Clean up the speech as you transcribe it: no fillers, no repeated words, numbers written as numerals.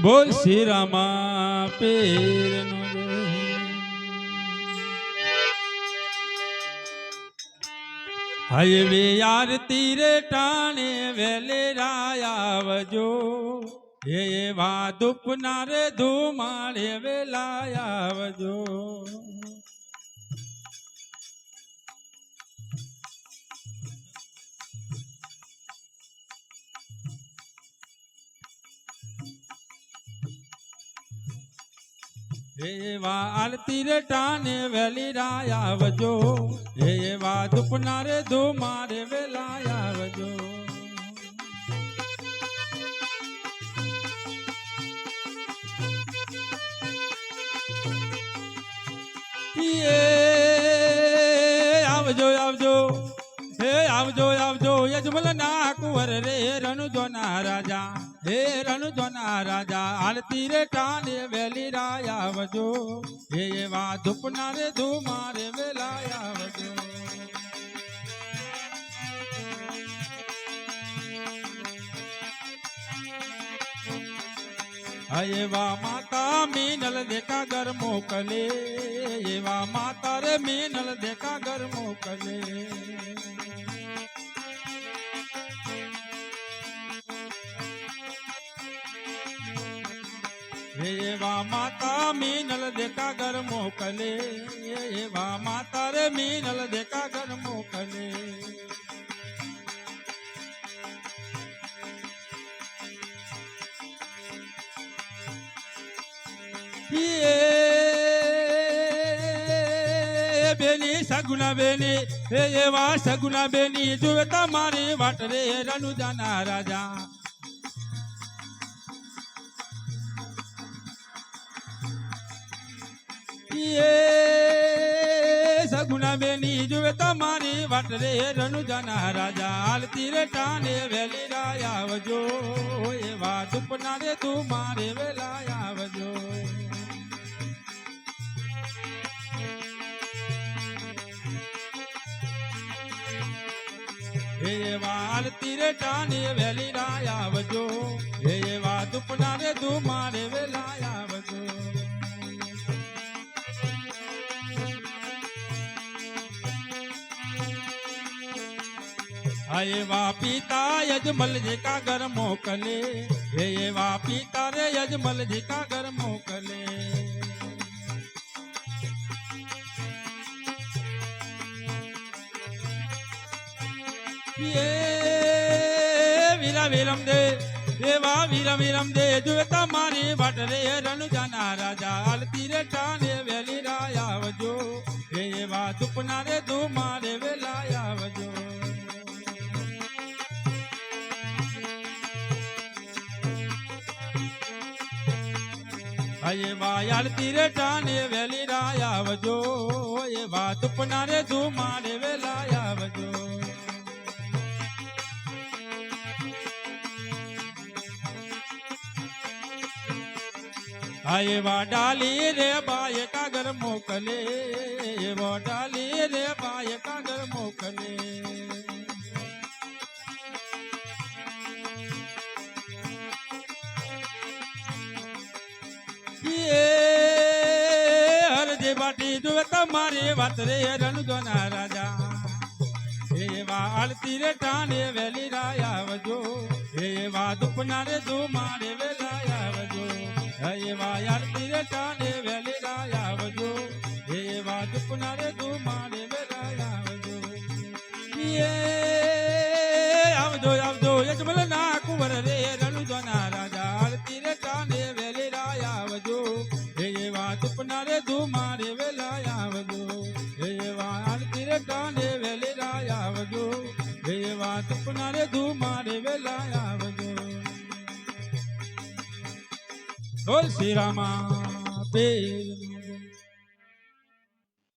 બોલ શ્રી રામા પીરનો જય. હયવે આરતી રે ટાણે વેલે રાયાવજો, એવા ધૂપના રે ધુમાડે વેલાયાવજો. એવા આરતી રે ટાણે વેલી રાયાવજો, એવા ધૂપના રે ધુમાડે વેલાયાવજો. આવજો આવજો હે આવજો આવજો યજમલ ના કુંવર રે રણુજો ના રાજા, હે રણુજો ના રાજા. આરતી રે ટાણે વેલી રાયાવજો, એવા ધૂપના રે ધુમારે વેલાયાવજો. એવા માતા મીનલ દેખા ઘર મોકલે, એવા માતા રે મીનલ દેખા ઘર મોકલે. એવા માતા મીનલ દેખા ઘર મોકલે, એવા માતા રે મીનલ દેખા ઘર મોકલે. બેની સગુના બેની, એવા સગુના બેની જોવે તમારી વાટ રે રણુજાના રાજા. સગુના બેની જોવે તમારી વાટ રે રણુજાના રાજા. આરતી રે ટાણે વેલી રાયાવજો, એવા ધૂપના રે ધુમારે વેલાયાવજો. એવા આરતી રે ટાણે વેલી રાયાવજો, એવા ધૂપના રે ધુમારે વેલાયાવજો. એવા પિતા યજમલ જી કા ઘર મોકલે, એવા પિતા રે યજમલ જી કા ઘર મોકલે. વીરા વિરમ દે, એવા વીરા વિરમ દે જોવે તમારી વાટ રે રણુજાના રાજા. આરતી રે ટાણે વેલી રાયાવજો, એવા ધૂપના રે ધુમારે વેલાયાવજો. એવા આરતી રે ટાણે વેલી રાયાવજો, એવા ધૂપના રે ધુમારે વેલાયાવજો. એવા ડાલી રે બાય કાગર મોકલે, એવા ડાલી રે બાય કાગર મોકલે. હરજે બાટી જોવે તમારી વાત રે રણુજોના રાજા. એવા આરતી રે ટાણે વેલી રાયાવજો, એવા ધૂપના રે ધુમારે વેલાયાવજો. એવા આરતી રે ટાણે વેલી રાયાવજો, એવા ધૂપના રે ધુમારે વેલાયાવજો. આવજો આવજો યજમલ ના કુંવર રે રણુજોના રાજા. આરતી રે ટાણે વેલી રાયાવજો, એવા ધૂપના રે ધુમારે વેલાયાવજો. એવા આરતી રે ટાણે વેલી રાયાવજો, એવા ધૂપના રે ધુમારે વેલાયાવજો. બોલ શ્રી રામા પીર.